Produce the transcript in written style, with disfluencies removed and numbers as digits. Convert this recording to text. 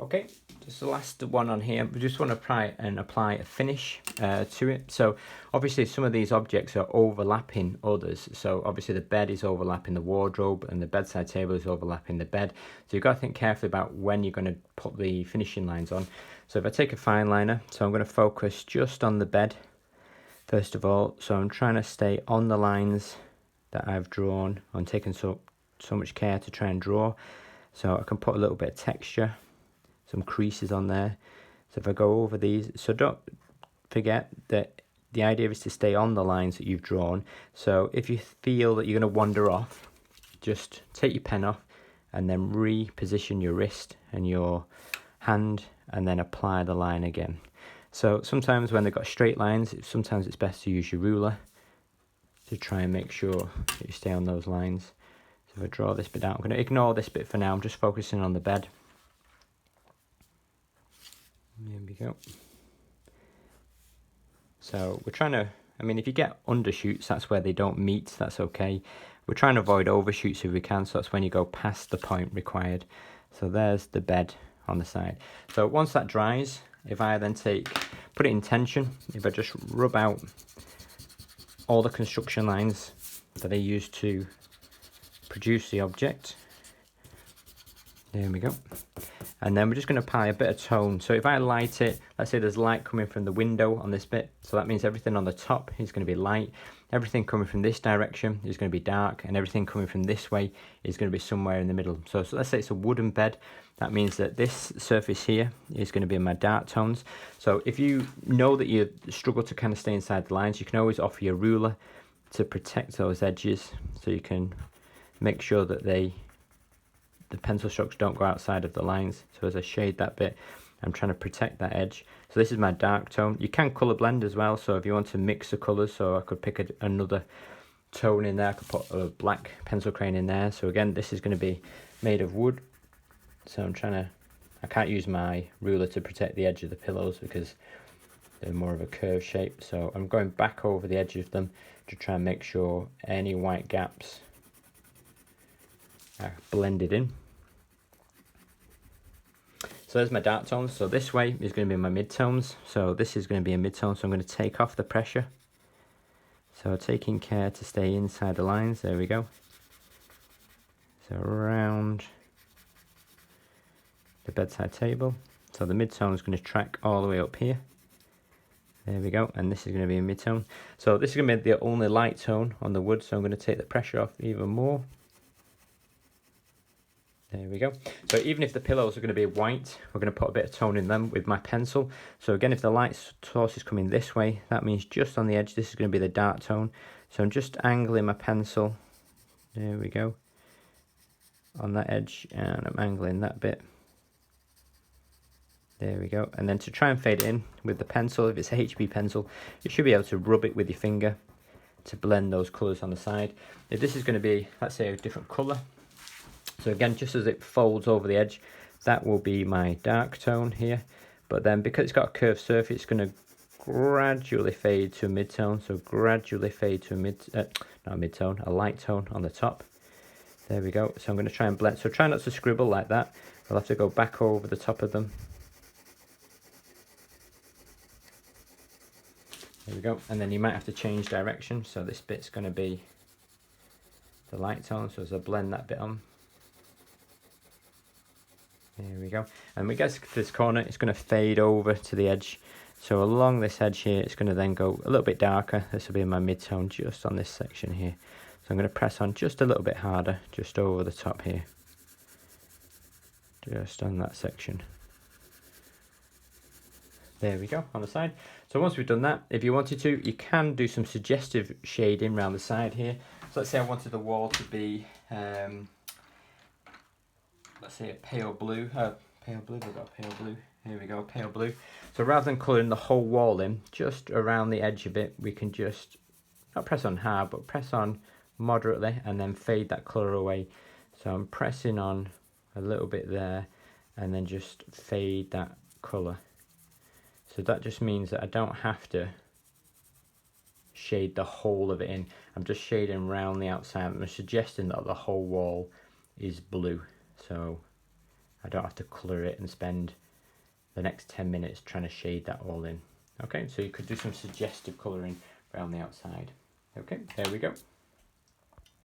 Okay, just the last one on here. We just want to apply a finish to it. So obviously some of these objects are overlapping others. So obviously the bed is overlapping the wardrobe and the bedside table is overlapping the bed. So you've got to think carefully about when you're going to put the finishing lines on. So if I take a fine liner, so I'm going to focus just on the bed first of all. So I'm trying to stay on the lines that I've drawn. I'm taking so much care to try and draw. So I can put a little bit of texture, some creases on there. So if I go over these, so don't forget that the idea is to stay on the lines that you've drawn. So if you feel that you're going to wander off, just take your pen off and then reposition your wrist and your hand and then apply the line again. So sometimes when they've got straight lines, sometimes it's best to use your ruler to try and make sure that you stay on those lines. So if I draw this bit out, I'm going to ignore this bit for now. I'm just focusing on the bed. There we go. So we're trying to, if you get undershoots, that's where they don't meet, that's okay. We're trying to avoid overshoots if we can, so that's when you go past the point required. So there's the bed on the side. So once that dries, if I then put it in tension, if I just rub out all the construction lines that I used to produce the object, there we go. And then we're just going to apply a bit of tone. So if I light it, let's say there's light coming from the window on this bit. So that means everything on the top is going to be light. Everything coming from this direction is going to be dark. And everything coming from this way is going to be somewhere in the middle. So let's say it's a wooden bed. That means that this surface here is going to be my dark tones. So if you know that you struggle to kind of stay inside the lines, you can always offer your ruler to protect those edges. So you can make sure that the pencil strokes don't go outside of the lines. So as I shade that bit, I'm trying to protect that edge. So this is my dark tone. You can colour blend as well, so if you want to mix the colours, so I could pick another tone in there. I could put a black pencil crayon in there. So again, this is going to be made of wood. So I can't use my ruler to protect the edge of the pillows because they're more of a curved shape. So I'm going back over the edge of them to try and make sure any white gaps are blended in. So there's my dark tones. So this way is going to be my mid-tones. So this is going to be a mid-tone. So I'm going to take off the pressure. So taking care to stay inside the lines. There we go. So around the bedside table. So the mid-tone is going to track all the way up here. There we go. And this is going to be a mid-tone. So this is going to be the only light tone on the wood. So I'm going to take the pressure off even more. There we go. So even if the pillows are going to be white, we're going to put a bit of tone in them with my pencil. So again, if the light source is coming this way, that means just on the edge, this is going to be the dark tone. So I'm just angling my pencil. There we go. On that edge, and I'm angling that bit. There we go. And then to try and fade it in with the pencil, if it's a HB pencil, you should be able to rub it with your finger to blend those colours on the side. If this is going to be, let's say, a different colour, so again, just as it folds over the edge, that will be my dark tone here. But then because it's got a curved surface, it's going to gradually fade to a mid-tone. So gradually fade to a not a mid-tone, a light tone on the top. There we go. So I'm going to try and blend. So try not to scribble like that. I'll have to go back over the top of them. There we go. And then you might have to change direction. So this bit's going to be the light tone. So as I blend that bit on. There we go. And we get to this corner, it's going to fade over to the edge. So along this edge here, it's going to then go a little bit darker. This will be my mid-tone just on this section here. So I'm going to press on just a little bit harder, just over the top here. Just on that section. There we go, on the side. So once we've done that, if you wanted to, you can do some suggestive shading around the side here. So let's say I wanted the wall to be... let's say a pale blue, we've got pale blue, here we go, pale blue. So rather than colouring the whole wall in, just around the edge of it, we can just, not press on hard, but press on moderately and then fade that colour away. So I'm pressing on a little bit there and then just fade that colour. So that just means that I don't have to shade the whole of it in. I'm just shading around the outside. I'm suggesting that the whole wall is blue. So I don't have to colour it and spend the next 10 minutes trying to shade that all in. Okay, so you could do some suggestive colouring around the outside. Okay, there we go.